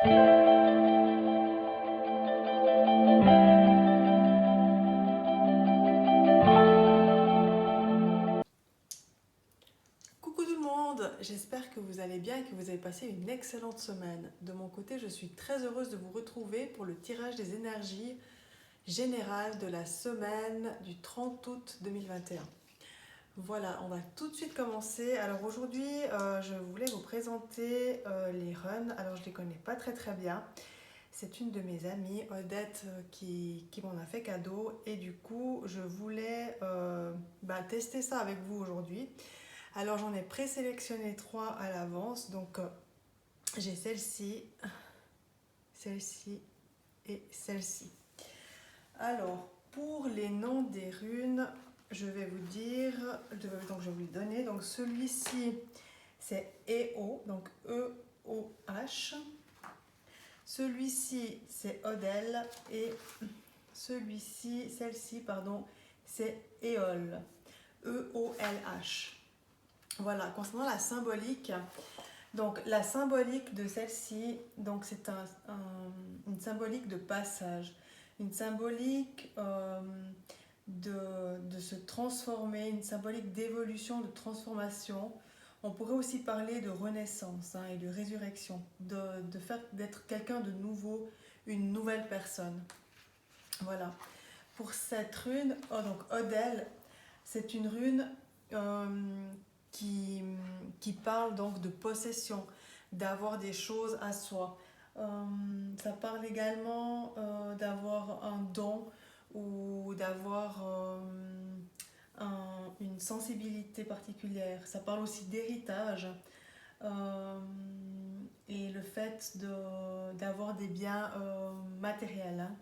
Coucou tout le monde, j'espère que vous allez bien et que vous avez passé une excellente semaine. De mon côté, je suis très heureuse de vous retrouver pour le tirage des énergies générales de la semaine du 30 août 2021. Voilà, on va tout de suite commencer. Alors aujourd'hui, je voulais vous présenter les runs. Alors je ne les connais pas très bien. C'est une de mes amies, Odette, qui m'en a fait cadeau. Et du coup, je voulais tester ça avec vous aujourd'hui. Alors j'en ai présélectionné 3 à l'avance, donc j'ai celle-ci, celle-ci et celle-ci. Alors pour les noms des runes, je vais vous dire, donc je vais vous les donner. Donc celui-ci c'est EO, donc E-O-H. Celui-ci c'est Odel et celle-ci, pardon, c'est Éole, E-O-L-H. Voilà, concernant la symbolique, donc la symbolique de celle-ci, donc c'est une symbolique de passage, une symbolique de se transformer, une symbolique d'évolution, de transformation. On pourrait aussi parler de renaissance et de résurrection, d'être quelqu'un de nouveau, une nouvelle personne. Voilà. Pour cette rune, donc Odel, c'est une rune qui parle donc de possession, d'avoir des choses à soi. Ça parle également d'avoir un don ou d'avoir une sensibilité particulière. Ça parle aussi d'héritage et le fait d'avoir des biens matériels. Hein.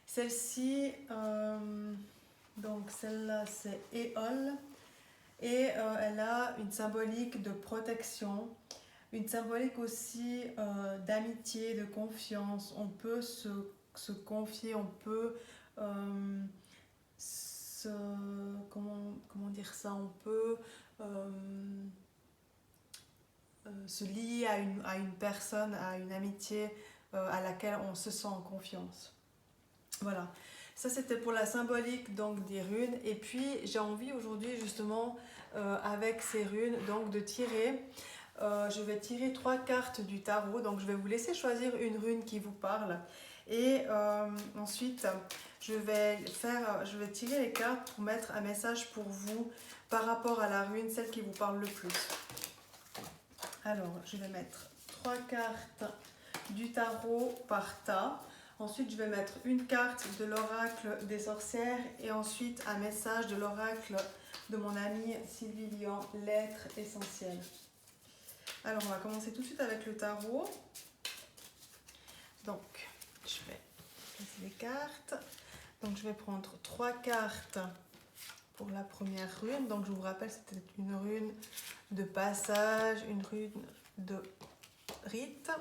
Celle-ci, donc celle-là c'est Éole. Et elle a une symbolique de protection, une symbolique aussi d'amitié, de confiance. On peut se confier, on peut comment dire ça, on peut se lier à une personne, à une amitié à laquelle on se sent en confiance. Voilà. Ça c'était pour la symbolique donc des runes, et puis j'ai envie aujourd'hui justement avec ces runes donc de tirer, je vais tirer 3 cartes du tarot, donc je vais vous laisser choisir une rune qui vous parle et ensuite je vais tirer les cartes pour mettre un message pour vous par rapport à la rune, celle qui vous parle le plus. Alors je vais mettre 3 cartes du tarot par tas. Ensuite, je vais mettre une carte de l'oracle des sorcières et ensuite un message de l'oracle de mon amie Sylvie Lian, l'être essentiel. Alors, on va commencer tout de suite avec le tarot. Donc, je vais placer les cartes. Donc, je vais prendre 3 cartes pour la première rune. Donc, je vous rappelle, c'était une rune de passage, une rune de rite.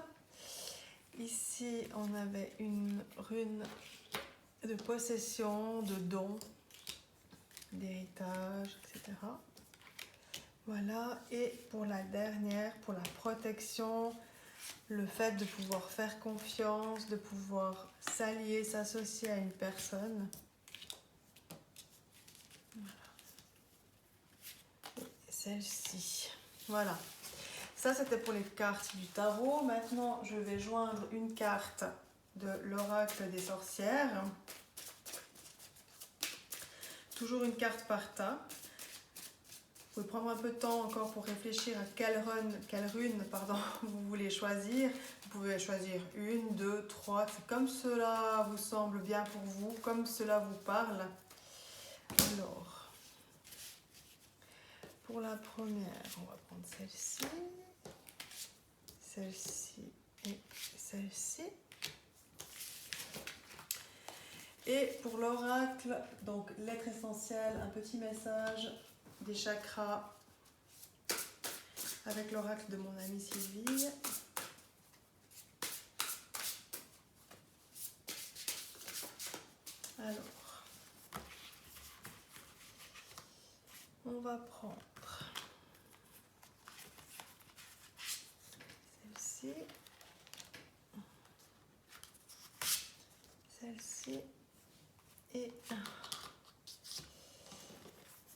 Ici, on avait une rune de possession, de don, d'héritage, etc. Voilà, et pour la dernière, pour la protection, le fait de pouvoir faire confiance, de pouvoir s'allier, s'associer à une personne. Voilà. Et celle-ci. Voilà. Ça, c'était pour les cartes du tarot. Maintenant, je vais joindre une carte de l'oracle des sorcières. Toujours une carte par tas. Vous pouvez prendre un peu de temps encore pour réfléchir à quelle rune vous voulez choisir. Vous pouvez choisir 1, 2, 3. C'est comme cela vous semble bien pour vous, comme cela vous parle. Alors, pour la première, on va prendre celle-ci. Celle-ci et celle-ci. Et pour l'oracle, donc l'être essentiel, un petit message des chakras avec l'oracle de mon amie Sylvie. Alors, on va prendre celle-ci celle-ci et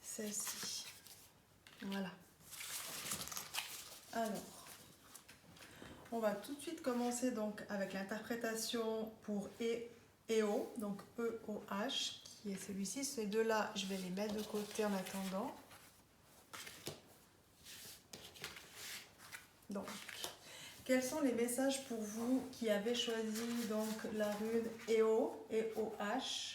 celle-ci. Voilà. Alors, on va tout de suite commencer donc avec l'interprétation pour EO, donc E-O-H, qui est celui-ci. Ces deux-là, je vais les mettre de côté en attendant. Donc, quels sont les messages pour vous qui avez choisi donc la rune EO, E-O-H?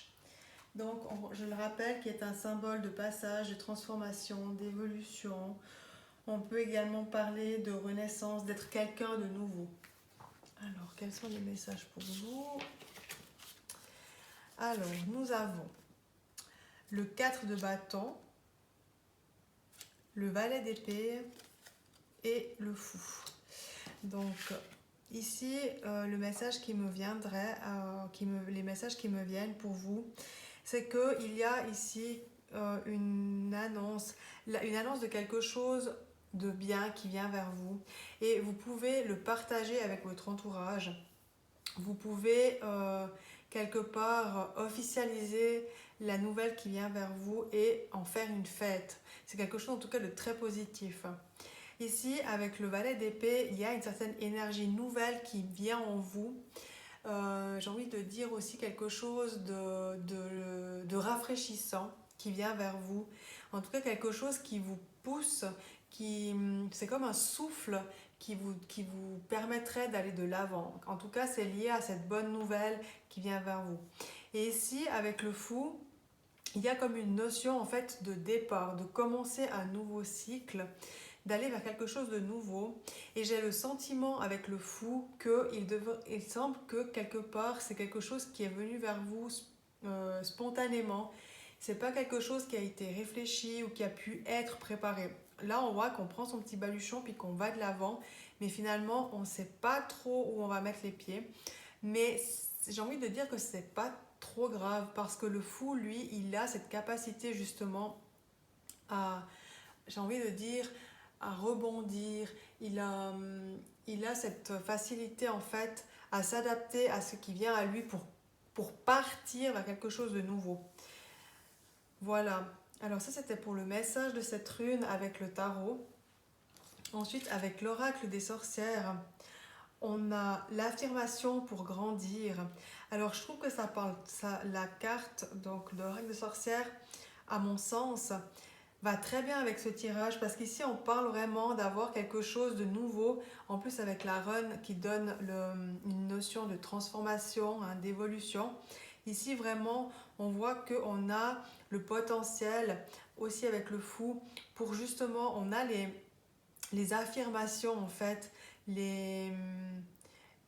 Donc, je le rappelle, qui est un symbole de passage, de transformation, d'évolution. On peut également parler de renaissance, d'être quelqu'un de nouveau. Alors, quels sont les messages pour vous? Alors, nous avons le 4 de bâton, le valet d'épée et le fou. Donc, ici, le message qui me viendrait, les messages qui me viennent pour vous, c'est qu'il y a ici une annonce de quelque chose de bien qui vient vers vous. Et vous pouvez le partager avec votre entourage. Vous pouvez quelque part officialiser la nouvelle qui vient vers vous et en faire une fête. C'est quelque chose en tout cas de très positif. Ici, avec le valet d'épée, il y a une certaine énergie nouvelle qui vient en vous. J'ai envie de dire aussi quelque chose de rafraîchissant qui vient vers vous. En tout cas, quelque chose qui vous pousse, c'est comme un souffle qui vous permettrait d'aller de l'avant. En tout cas, c'est lié à cette bonne nouvelle qui vient vers vous. Et ici, avec le fou, il y a comme une notion en fait de départ, de commencer un nouveau cycle, d'aller vers quelque chose de nouveau. Et j'ai le sentiment avec le fou qu'il semble que quelque part c'est quelque chose qui est venu vers vous spontanément. C'est pas quelque chose qui a été réfléchi ou qui a pu être préparé. Là, on voit qu'on prend son petit baluchon puis qu'on va de l'avant, mais finalement, on ne sait pas trop où on va mettre les pieds. Mais j'ai envie de dire que c'est pas trop grave parce que le fou, lui, il a cette capacité justement j'ai envie de dire, à rebondir. Il a cette facilité en fait à s'adapter à ce qui vient à lui pour partir vers quelque chose de nouveau. Voilà. Alors ça, c'était pour le message de cette rune avec le tarot. Ensuite, avec l'oracle des sorcières, on a l'affirmation pour grandir. Alors, je trouve que la carte, donc l'oracle des sorcières, à mon sens, va très bien avec ce tirage parce qu'ici, on parle vraiment d'avoir quelque chose de nouveau. En plus, avec la rune qui donne une notion de transformation, hein, d'évolution. Ici, vraiment, on voit qu'on a le potentiel, aussi avec le fou, pour justement, on a les affirmations, en fait, les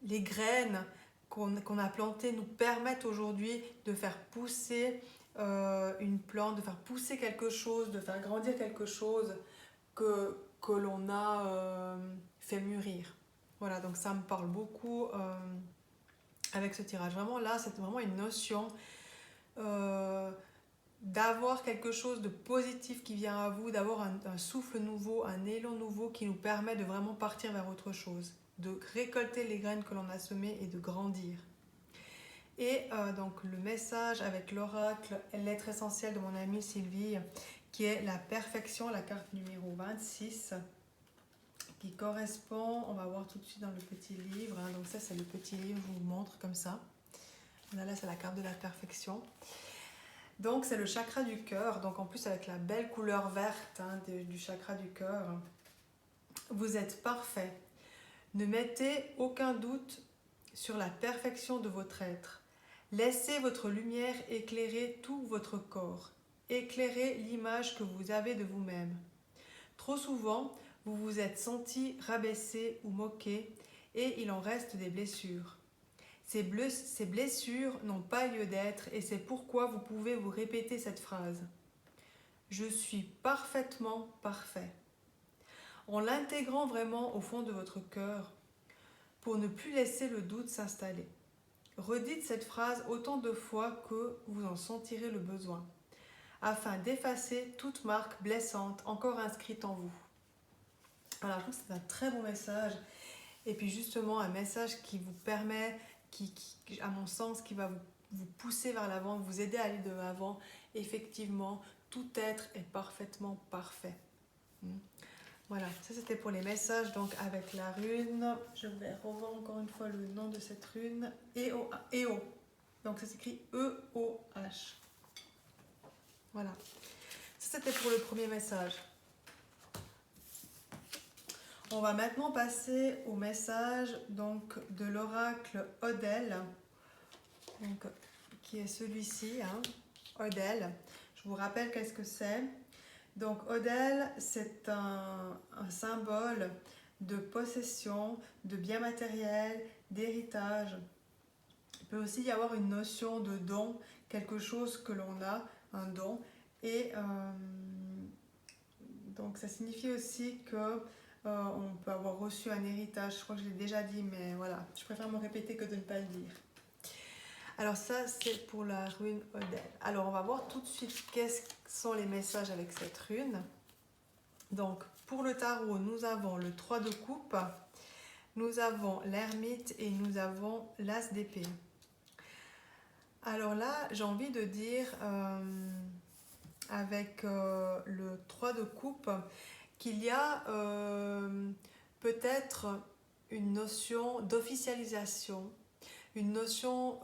graines qu'on a plantées nous permettent aujourd'hui de faire pousser une plante, de faire pousser quelque chose, de faire grandir quelque chose que l'on a fait mûrir. Voilà, donc ça me parle beaucoup avec ce tirage. Vraiment là, c'est vraiment une notion d'avoir quelque chose de positif qui vient à vous, d'avoir un souffle nouveau, un élan nouveau qui nous permet de vraiment partir vers autre chose, de récolter les graines que l'on a semées et de grandir. Et donc le message avec l'oracle, l'être essentiel de mon amie Sylvie, qui est la perfection, la carte numéro 26, qui correspond, on va voir tout de suite dans le petit livre, hein, donc ça c'est le petit livre, je vous montre comme ça. Là c'est la carte de la perfection. Donc c'est le chakra du cœur, donc en plus avec la belle couleur verte hein, du chakra du cœur. Vous êtes parfait. Ne mettez aucun doute sur la perfection de votre être. Laissez votre lumière éclairer tout votre corps. Éclairez l'image que vous avez de vous-même. Trop souvent, vous vous êtes senti rabaissé ou moqué et il en reste des blessures. Ces blessures n'ont pas lieu d'être et c'est pourquoi vous pouvez vous répéter cette phrase. Je suis parfaitement parfait. En l'intégrant vraiment au fond de votre cœur pour ne plus laisser le doute s'installer. Redites cette phrase autant de fois que vous en sentirez le besoin, afin d'effacer toute marque blessante encore inscrite en vous. Alors, je trouve que c'est un très bon message. Et puis justement, un message qui vous permet, à mon sens, qui va vous vous pousser vers l'avant, vous aider à aller de l'avant. Effectivement, tout être est parfaitement parfait. Voilà, ça c'était pour les messages donc avec la rune. Je vais revoir encore une fois le nom de cette rune. EO. Donc ça s'écrit E-O-H. Voilà. Ça c'était pour le premier message. On va maintenant passer au message donc de l'oracle Odel, donc, qui est celui-ci, hein, Odel. Je vous rappelle qu'est-ce que c'est. Donc Odel, c'est un symbole de possession, de biens matériels, d'héritage. Il peut aussi y avoir une notion de don, quelque chose que l'on a, un don. Et donc ça signifie aussi que on peut avoir reçu un héritage. Je crois que je l'ai déjà dit, mais voilà, je préfère me répéter que de ne pas le dire. Alors ça, c'est pour la rune Odel. Alors on va voir tout de suite quels sont les messages avec cette rune. Donc pour le tarot, nous avons le 3 de coupe, nous avons l'ermite et nous avons l'as d'épée. Alors là, j'ai envie de dire avec le 3 de coupe qu'il y a peut-être une notion d'officialisation, une notion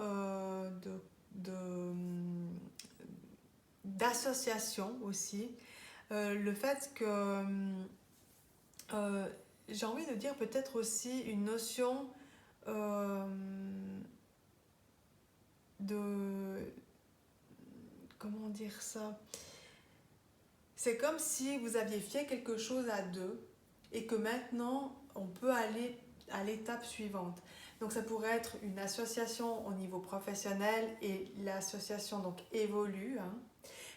d'association aussi. Le fait que j'ai envie de dire peut-être aussi une notion de... Comment dire ça? C'est comme si vous aviez fait quelque chose à deux et que maintenant on peut aller à l'étape suivante. Donc ça pourrait être une association au niveau professionnel et l'association donc évolue. Hein.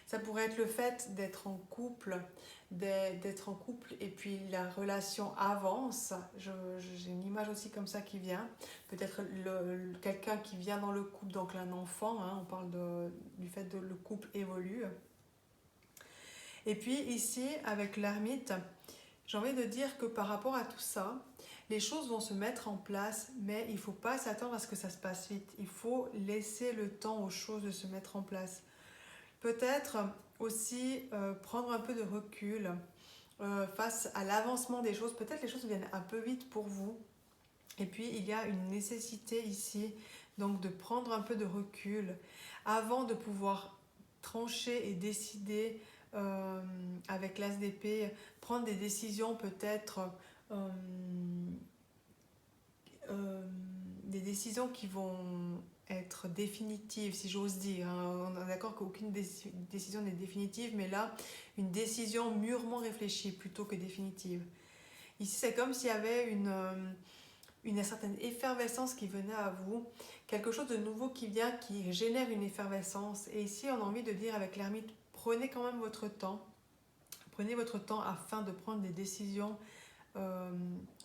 Ça pourrait être le fait d'être en couple, et puis la relation avance. J'ai une image aussi comme ça qui vient. Peut-être quelqu'un qui vient dans le couple, donc un enfant. Hein, on parle du fait que le couple évolue. Et puis ici, avec l'ermite, j'ai envie de dire que par rapport à tout ça, les choses vont se mettre en place, mais il ne faut pas s'attendre à ce que ça se passe vite. Il faut laisser le temps aux choses de se mettre en place. Peut-être aussi prendre un peu de recul face à l'avancement des choses. Peut-être les choses viennent un peu vite pour vous. Et puis il y a une nécessité ici donc de prendre un peu de recul avant de pouvoir trancher et décider avec l'as d'épée, prendre des décisions peut-être des décisions qui vont être définitive, si j'ose dire. On est d'accord qu'aucune décision n'est définitive, mais là, une décision mûrement réfléchie plutôt que définitive. Ici, c'est comme s'il y avait une certaine effervescence qui venait à vous, quelque chose de nouveau qui vient, qui génère une effervescence. Et ici, on a envie de dire avec l'ermite, prenez quand même votre temps. Prenez votre temps afin de prendre des décisions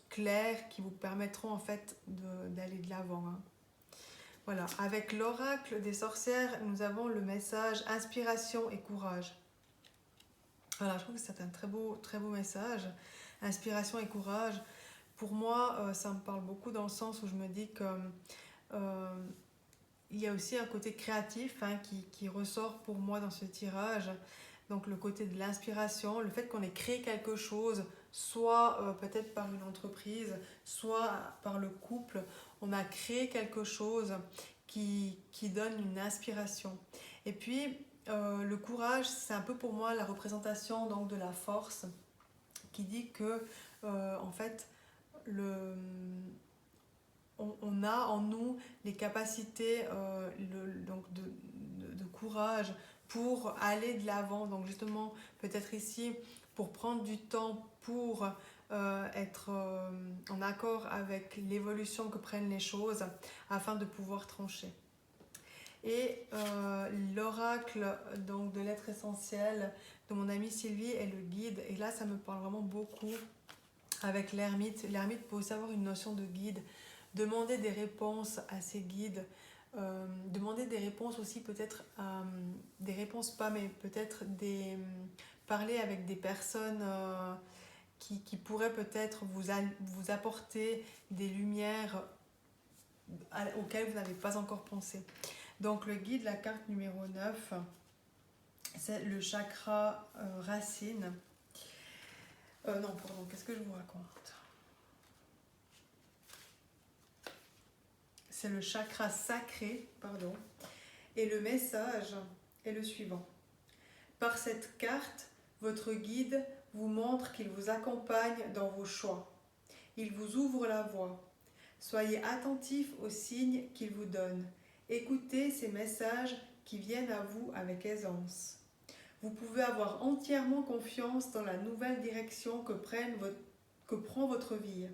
claires qui vous permettront en fait d'aller de l'avant. Hein. Voilà, avec l'oracle des sorcières, nous avons le message inspiration et courage. Voilà, je trouve que c'est un très beau message. Inspiration et courage. Pour moi, ça me parle beaucoup dans le sens où je me dis que il y a aussi un côté créatif hein, qui ressort pour moi dans ce tirage. Donc le côté de l'inspiration, le fait qu'on ait créé quelque chose, soit peut-être par une entreprise, soit par le couple, on a créé quelque chose qui donne une inspiration. Et puis le courage, c'est un peu pour moi la représentation donc, de la force qui dit que en fait on a en nous les capacités donc de courage pour aller de l'avant. Donc justement, peut-être ici, pour prendre du temps, pour être en accord avec l'évolution que prennent les choses, afin de pouvoir trancher. Et l'oracle donc, de l'être essentiel de mon amie Sylvie est le guide. Et là, ça me parle vraiment beaucoup avec l'ermite. L'ermite peut aussi avoir une notion de guide. Demander des réponses à ces guides. Demander des réponses aussi peut-être des réponses pas mais peut-être parler avec des personnes qui pourraient peut-être vous apporter des lumières auxquelles vous n'avez pas encore pensé. Donc le guide, la carte numéro 9, c'est le chakra racine. Non, pardon, qu'est-ce que je vous raconte? C'est le chakra sacré, pardon. Et le message est le suivant. Par cette carte, votre guide vous montre qu'il vous accompagne dans vos choix. Il vous ouvre la voie. Soyez attentif aux signes qu'il vous donne. Écoutez ces messages qui viennent à vous avec aisance. Vous pouvez avoir entièrement confiance dans la nouvelle direction que prend votre vie.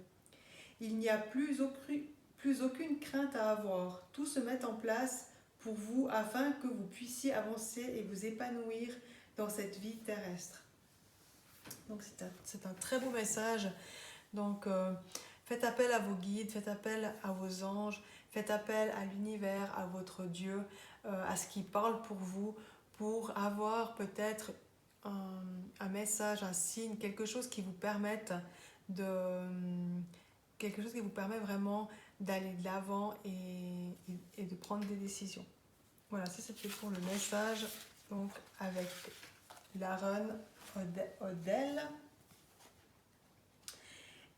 Il n'y a plus aucune crainte à avoir. Tout se met en place pour vous afin que vous puissiez avancer et vous épanouir dans cette vie terrestre. Donc c'est un très beau message. Donc faites appel à vos guides, faites appel à vos anges, faites appel à l'univers, à votre Dieu, à ce qui parle pour vous, pour avoir peut-être un message, un signe, quelque chose qui vous permette vraiment d'aller de l'avant et de prendre des décisions. Voilà, ça c'était pour le message, donc avec la reine Odelle.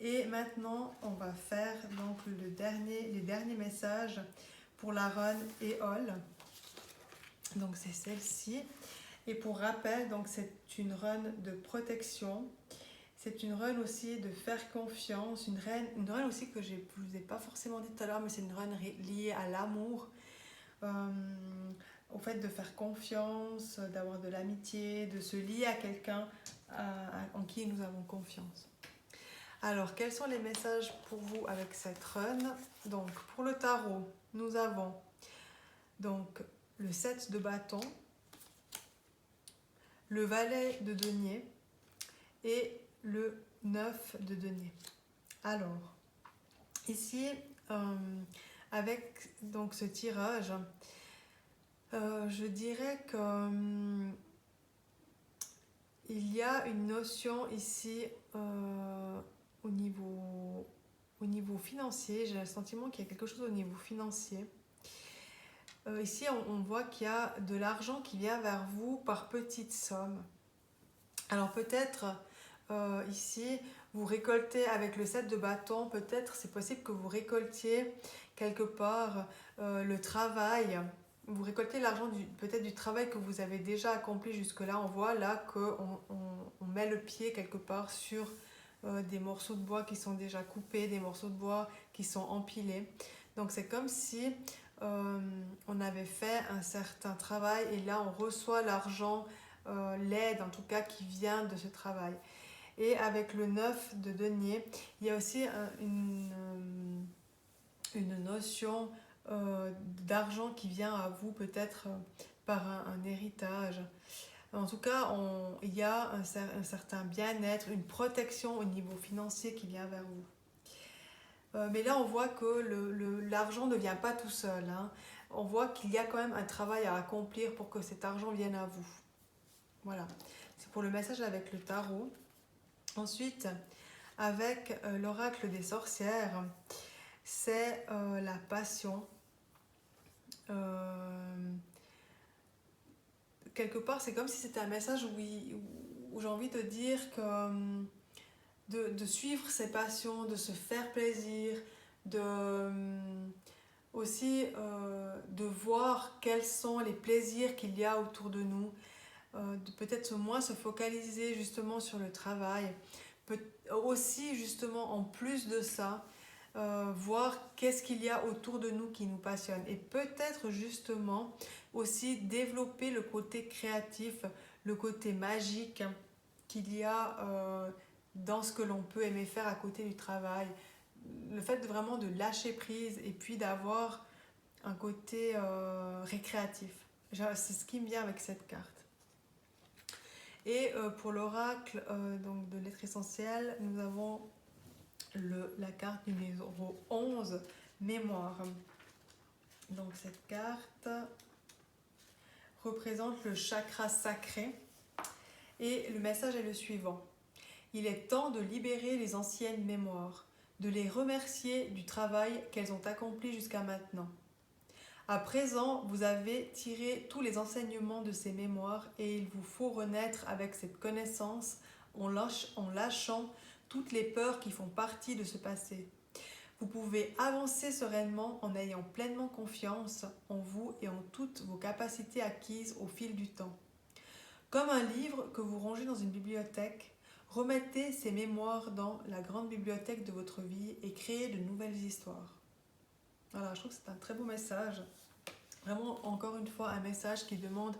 Et maintenant, on va faire donc les derniers messages pour la reine Éole. Donc c'est celle-ci. Et pour rappel, donc c'est une run de protection. C'est une run aussi de faire confiance. Une run aussi que je ne vous ai pas forcément dit tout à l'heure, mais c'est une run liée à l'amour. Au fait de faire confiance, d'avoir de l'amitié, de se lier à quelqu'un en qui nous avons confiance. Alors, quels sont les messages pour vous avec cette run? Donc, pour le tarot, nous avons donc le 7 de bâton, le valet de denier et le 9 de denier. Alors, ici, avec donc ce tirage, je dirais que il y a une notion ici au niveau financier. J'ai le sentiment qu'il y a quelque chose au niveau financier. Ici, on voit qu'il y a de l'argent qui vient vers vous par petites sommes. Alors peut-être ici, vous récoltez avec le 7 de bâton, peut-être c'est possible que vous récoltiez quelque part le travail. Vous récoltez l'argent peut-être du travail que vous avez déjà accompli jusque-là. On voit là qu'on met le pied quelque part sur des morceaux de bois qui sont déjà coupés, des morceaux de bois qui sont empilés. Donc c'est comme si on avait fait un certain travail et là on reçoit l'argent, l'aide en tout cas qui vient de ce travail. Et avec le 9 de denier, il y a aussi une notion d'argent qui vient à vous peut-être par un héritage. En tout cas, il y a un certain bien-être, une protection au niveau financier qui vient vers vous. Mais là, on voit que l'argent ne vient pas tout seul. Hein. On voit qu'il y a quand même un travail à accomplir pour que cet argent vienne à vous. Voilà. C'est pour le message avec le tarot. Ensuite, avec l'oracle des sorcières, c'est la passion. Quelque part, c'est comme si c'était un message où j'ai envie de dire que de suivre ses passions, de se faire plaisir, aussi de voir quels sont les plaisirs qu'il y a autour de nous, de peut-être moins se focaliser justement sur le travail, aussi justement en plus de ça, voir qu'est-ce qu'il y a autour de nous qui nous passionne et peut-être justement aussi développer le côté créatif, le côté magique qu'il y a dans ce que l'on peut aimer faire à côté du travail. Le fait vraiment de lâcher prise et puis d'avoir un côté récréatif. C'est ce qui me vient avec cette carte. Et pour l'oracle donc de l'être essentiel, nous avons la carte numéro 11, mémoire. Donc cette carte représente le chakra sacré et le message est le suivant. Il est temps de libérer les anciennes mémoires, de les remercier du travail qu'elles ont accompli jusqu'à maintenant. À présent, vous avez tiré tous les enseignements de ces mémoires et il vous faut renaître avec cette connaissance en lâchant toutes les peurs qui font partie de ce passé. Vous pouvez avancer sereinement en ayant pleinement confiance en vous et en toutes vos capacités acquises au fil du temps. Comme un livre que vous rangez dans une bibliothèque, remettez ces mémoires dans la grande bibliothèque de votre vie et créez de nouvelles histoires. Voilà, je trouve que c'est un très beau message. Vraiment, encore une fois, un message qui demande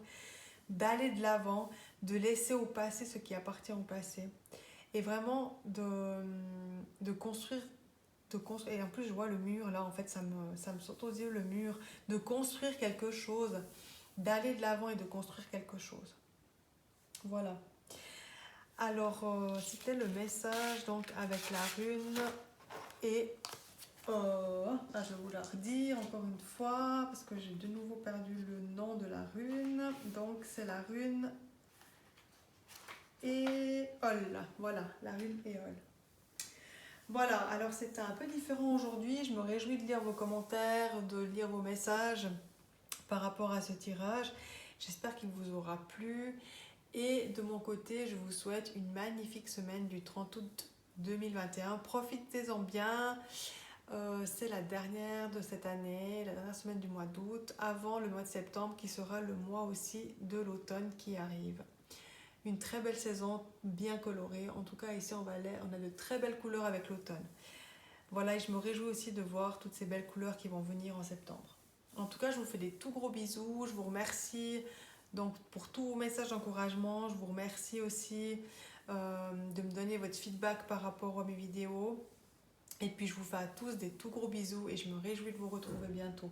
d'aller de l'avant, de laisser au passé ce qui appartient au passé. Et vraiment de construire, et en plus je vois le mur, là en fait ça me saute aux yeux le mur, de construire quelque chose, d'aller de l'avant et de construire quelque chose. Voilà. Alors c'était le message donc avec la rune et je vais vous la redire encore une fois parce que j'ai de nouveau perdu le nom de la rune. Donc c'est la rune Éole. Voilà, la rune Éole. Voilà, alors c'était un peu différent aujourd'hui. Je me réjouis de lire vos commentaires, de lire vos messages par rapport à ce tirage. J'espère qu'il vous aura plu. Et de mon côté, je vous souhaite une magnifique semaine du 30 août 2021. Profitez-en bien. C'est la dernière de cette année, la dernière semaine du mois d'août, avant le mois de septembre qui sera le mois aussi de l'automne qui arrive. Une très belle saison, bien colorée. En tout cas, ici en Valais, on a de très belles couleurs avec l'automne. Voilà, et je me réjouis aussi de voir toutes ces belles couleurs qui vont venir en septembre. En tout cas, je vous fais des tout gros bisous. Je vous remercie donc pour tous vos messages d'encouragement. Je vous remercie aussi de me donner votre feedback par rapport à mes vidéos. Et puis, je vous fais à tous des tout gros bisous et je me réjouis de vous retrouver bientôt.